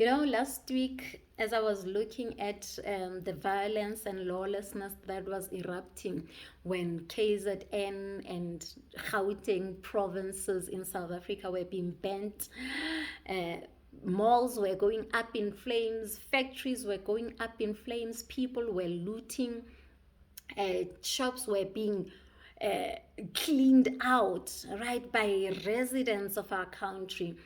Last week, as I was looking at the violence and lawlessness that was erupting when KZN and Gauteng provinces in South Africa were being burnt, malls were going up in flames, factories were going up in flames, people were looting, shops were being cleaned out, right, by residents of our country.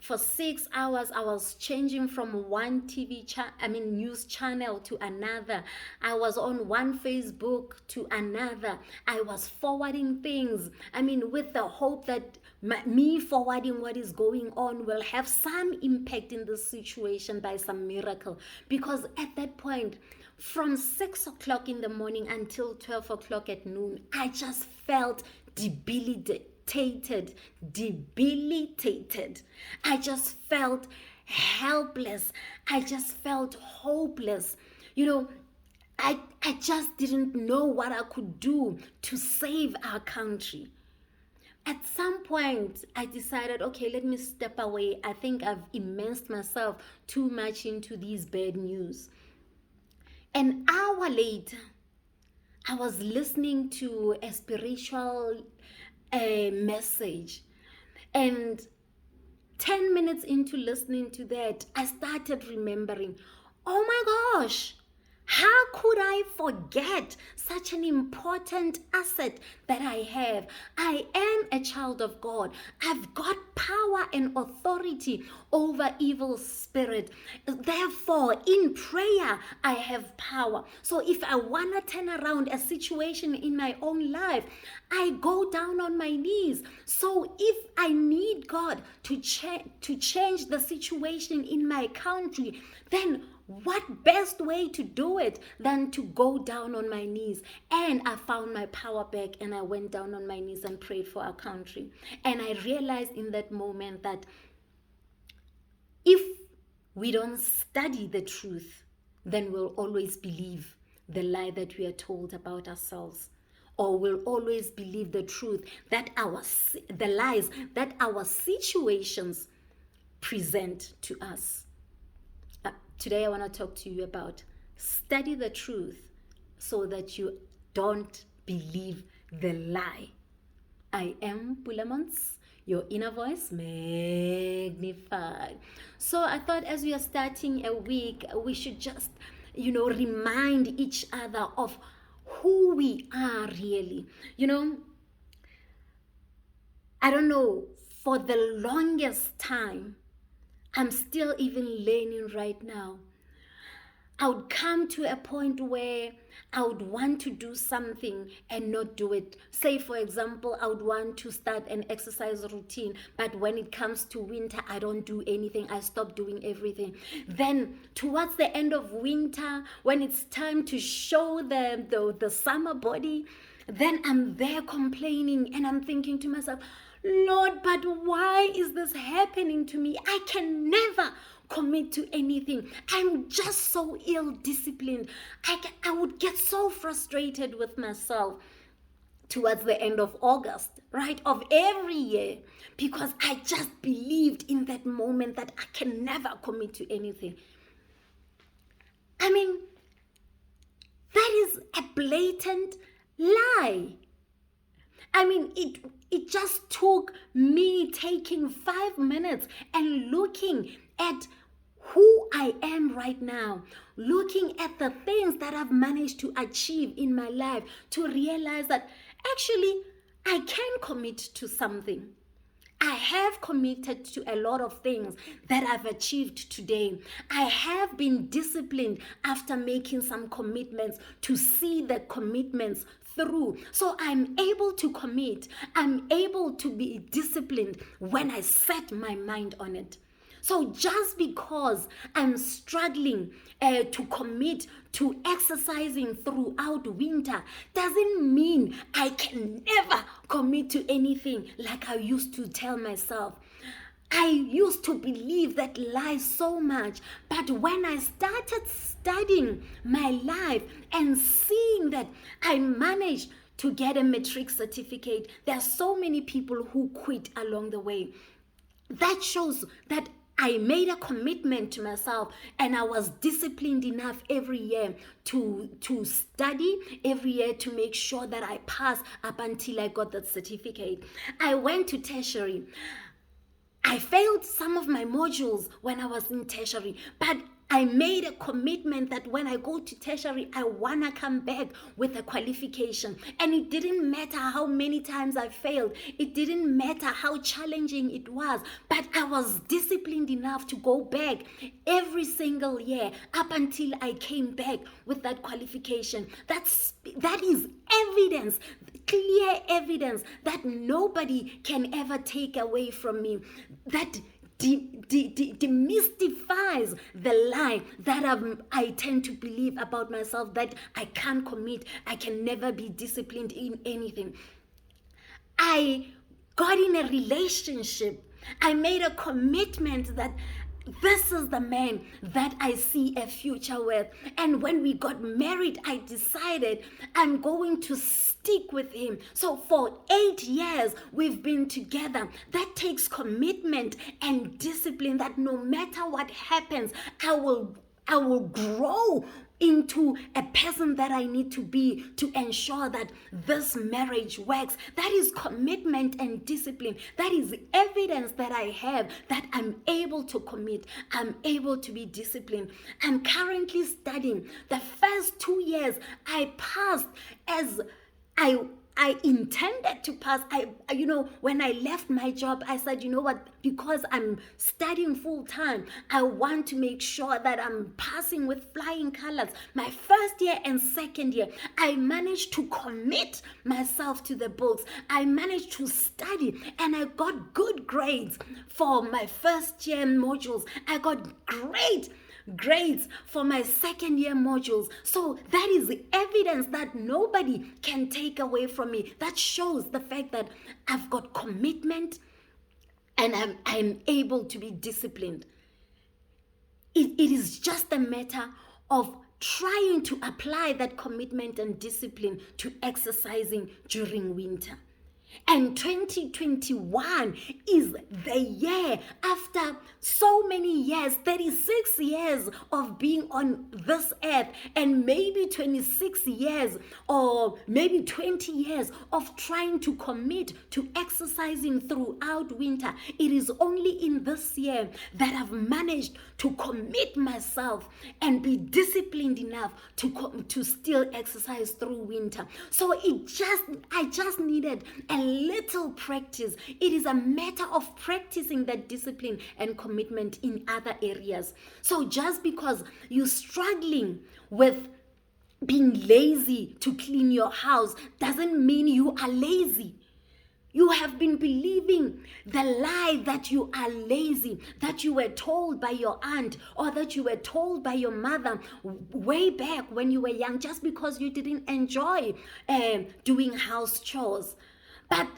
For 6 hours, I was changing from one news channel to another. I was on one Facebook to another. I was forwarding things, with the hope that me forwarding what is going on will have some impact in this situation by some miracle. Because at that point, from 6 o'clock in the morning until 12 o'clock at noon, I just felt debilitated. I just felt helpless. I just felt hopeless. I just didn't know what I could do to save our country. At some point, I decided, okay, let me step away. I think I've immersed myself too much into these bad news. An hour later, I was listening to a spiritual message, and 10 minutes into listening to that, I started remembering, oh my gosh, how could I forget such an important asset that I have? I am a child of God. I've got power and authority over evil spirit. Therefore, in prayer, I have power. So if I want to turn around a situation in my own life, I go down on my knees. So if I need God to change the situation in my country, then what best way to do it than to go down on my knees? And I found my power back, and I went down on my knees and prayed for our country. And I realized in that moment that if we don't study the truth, then we'll always believe the lie that we are told about ourselves, or we'll always believe the truth that the lies that our situations present to us. Today I want to talk to you about study the truth so that you don't believe the lie. I am Pulaa Montz, your inner voice magnified. So I thought as we are starting a week, we should just, remind each other of who we are really. I don't know, for the longest time, I'm still even learning right now. I would come to a point where I would want to do something and not do it. Say, for example, I would want to start an exercise routine, but when it comes to winter, I don't do anything. I stop doing everything. Then towards the end of winter, when it's time to show the summer body, then I'm there complaining, and I'm thinking to myself, Lord, but why is this happening to me? I can never commit to anything. I'm just so ill-disciplined. I would get so frustrated with myself towards the end of August, right, of every year, because I just believed in that moment that I can never commit to anything. That is a blatant lie. It just took me taking 5 minutes and looking at who I am right now, looking at the things that I've managed to achieve in my life, to realize that actually I can commit to something. I have committed to a lot of things that I've achieved today. I have been disciplined after making some commitments to see the commitments through. So I'm able to commit. I'm able to be disciplined when I set my mind on it. So just because I'm struggling to commit to exercising throughout winter doesn't mean I can never commit to anything like I used to tell myself. I used to believe that lie so much, but when I started studying my life and seeing that I managed to get a matric certificate, there are so many people who quit along the way. That shows that I made a commitment to myself, and I was disciplined enough every year to study, every year to make sure that I pass up until I got that certificate. I went to tertiary. I failed some of my modules when I was in tertiary, but I made a commitment that when I go to tertiary, I want to come back with a qualification. And it didn't matter how many times I failed. It didn't matter how challenging it was. But I was disciplined enough to go back every single year up until I came back with that qualification. That is evidence, clear evidence that nobody can ever take away from me. That demystifies the lie that I tend to believe about myself, that I can't commit, I can never be disciplined in anything. I got in a relationship. I made a commitment that this is the man that I see a future with. And when we got married, I decided I'm going to stick with him. So for 8 years, we've been together. That takes commitment and discipline, that no matter what happens, I will grow into a person that I need to be to ensure that this marriage works. That is commitment and discipline. That is evidence that I have that I'm able to commit. I'm able to be disciplined. I'm currently studying. The first 2 years, I passed as I intended to pass. When I left my job, I said, you know what, because I'm studying full time, I want to make sure that I'm passing with flying colors. My first year and second year, I managed to commit myself to the books. I managed to study, and I got good grades for my first year modules. I got great grades for my second year modules. So that is evidence that nobody can take away from me. That shows the fact that I've got commitment and I'm able to be disciplined. It is just a matter of trying to apply that commitment and discipline to exercising during winter. And 2021 is the year, after so many years, 36 years of being on this earth, and maybe 26 years or maybe 20 years of trying to commit to exercising throughout winter. It is only in this year that I've managed to commit myself and be disciplined enough to still exercise through winter. So I just needed a little practice. It is a matter of practicing that discipline and commitment in other areas. So just because you're struggling with being lazy to clean your house doesn't mean you are lazy. You have been believing the lie that you are lazy, that you were told by your aunt or that you were told by your mother way back when you were young, just because you didn't enjoy doing house chores. But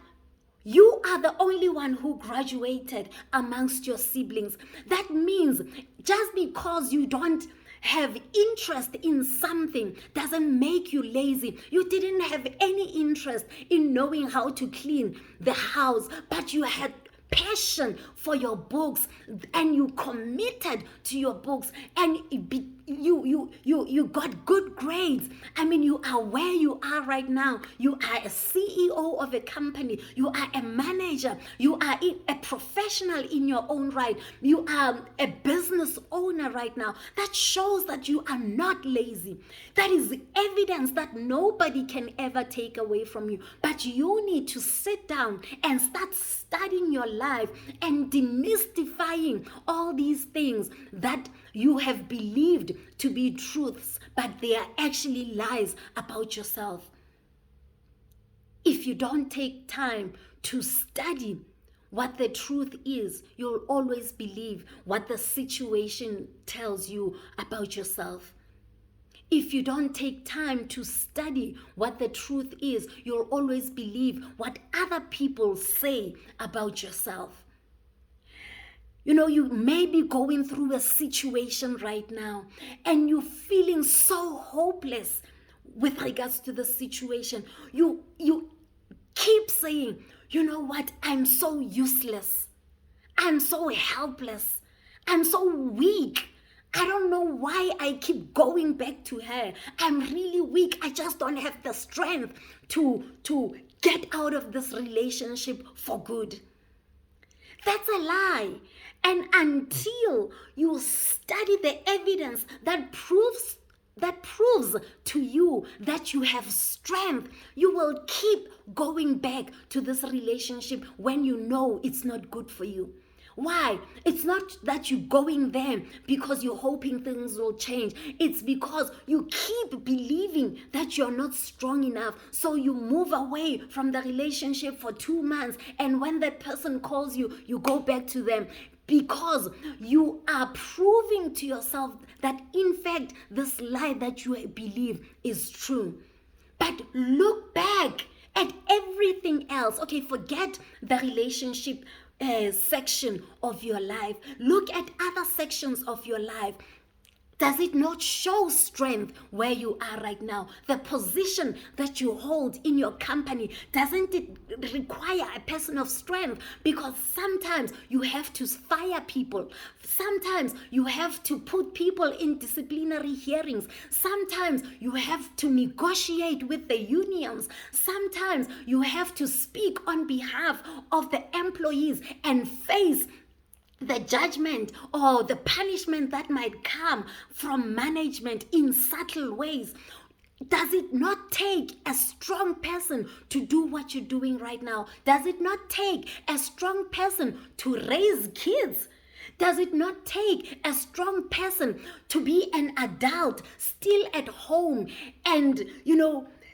you are the only one who graduated amongst your siblings. That means just because you don't have interest in something doesn't make you lazy. You didn't have any interest in knowing how to clean the house, but you had passion for your books and you committed to your books, and you got good grades. I mean, you are where you are right now. You are a CEO of a company. You are a manager. You are a professional in your own right. You are a business owner right now. That shows that you are not lazy. That is evidence that nobody can ever take away from you. But you need to sit down and start studying your life and demystifying all these things that you have believed to be truths, but they are actually lies about yourself. If you don't take time to study what the truth is, you'll always believe what the situation tells you about yourself. If you don't take time to study what the truth is, you'll always believe what other people say about yourself. You know, you may be going through a situation right now and you're feeling so hopeless with regards to the situation. You keep saying, you know what, I'm so useless. I'm so helpless. I'm so weak. I don't know why I keep going back to her. I'm really weak. I just don't have the strength to get out of this relationship for good. That's a lie. And until you study the evidence that proves to you that you have strength, you will keep going back to this relationship when you know it's not good for you. Why? It's not that you're going there because you're hoping things will change. It's because you keep believing that you're not strong enough. So you move away from the relationship for 2 months. And when that person calls you, you go back to them. Because you are proving to yourself that in fact this lie that you believe is true. But look back at everything else. Okay, forget the relationship section of your life. Look at other sections of your life. Does it not show strength where you are right now? The position that you hold in your company, doesn't it require a person of strength? Because sometimes you have to fire people. Sometimes you have to put people in disciplinary hearings. Sometimes you have to negotiate with the unions. Sometimes you have to speak on behalf of the employees and face the judgment or the punishment that might come from management in subtle ways. Does it not take a strong person to do what you're doing right now? Does it not take a strong person to raise kids? Does it not take a strong person to be an adult still at home and,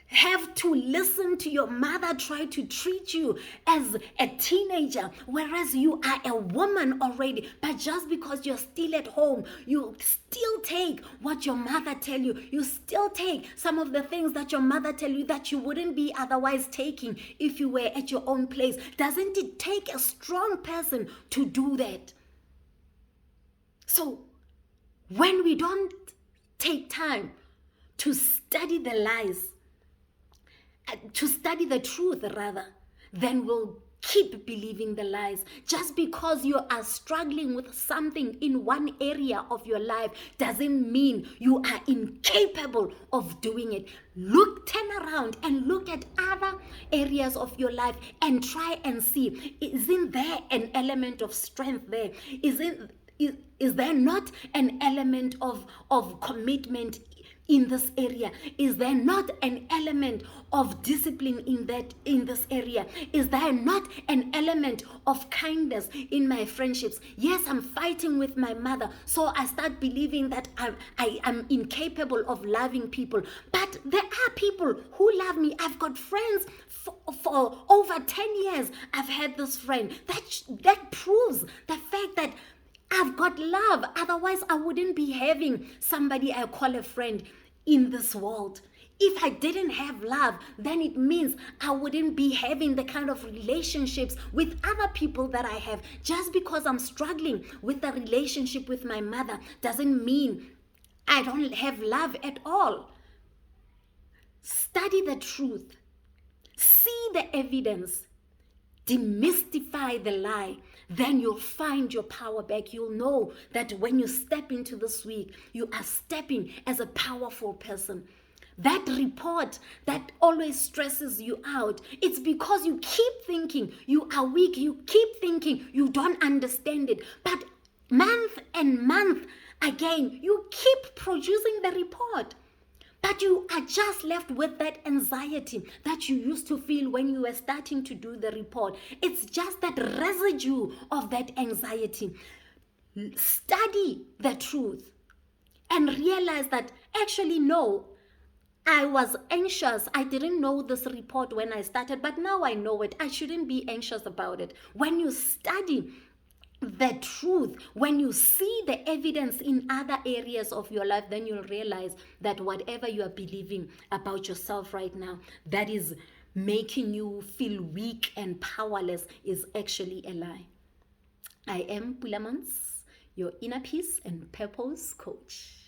have to listen to your mother try to treat you as a teenager, whereas you are a woman already, but just because you're still at home, you still take what your mother tell you. You still take some of the things that your mother tell you that you wouldn't be otherwise taking if you were at your own place. Doesn't it take a strong person to do that? So when we don't take time to study the lies, to study the truth rather, then we'll keep believing the lies. Just because you are struggling with something in one area of your life doesn't mean you are incapable of doing it. Turn around and look at other areas of your life and try and see, isn't there an element of strength there? Is there not an element of commitment in this area? Is there not an element of discipline in this area? Is there not an element of kindness in my friendships? Yes, I'm fighting with my mother, so I start believing that I am incapable of loving people. But there are people who love me. I've got friends for over 10 years. I've had this friend. That proves the fact that I've got love. Otherwise, I wouldn't be having somebody I call a friend in this world. If I didn't have love, then it means I wouldn't be having the kind of relationships with other people that I have. Just because I'm struggling with the relationship with my mother doesn't mean I don't have love at all. Study the truth. See the evidence. Demystify the lie. Then you'll find your power back. You'll know that when you step into this week, you are stepping as a powerful person. That report that always stresses you out, it's because you keep thinking you are weak. You keep thinking you don't understand it. But month and month again, you keep producing the report. But you are just left with that anxiety that you used to feel when you were starting to do the report. It's just that residue of that anxiety. Study the truth and realize that actually, no, I was anxious. I didn't know this report when I started, but now I know it. I shouldn't be anxious about it. When you study the truth, when you see the evidence in other areas of your life, then you'll realize that whatever you are believing about yourself right now, that is making you feel weak and powerless, is actually a lie. I am Pulaa Montz, your inner peace and purpose coach.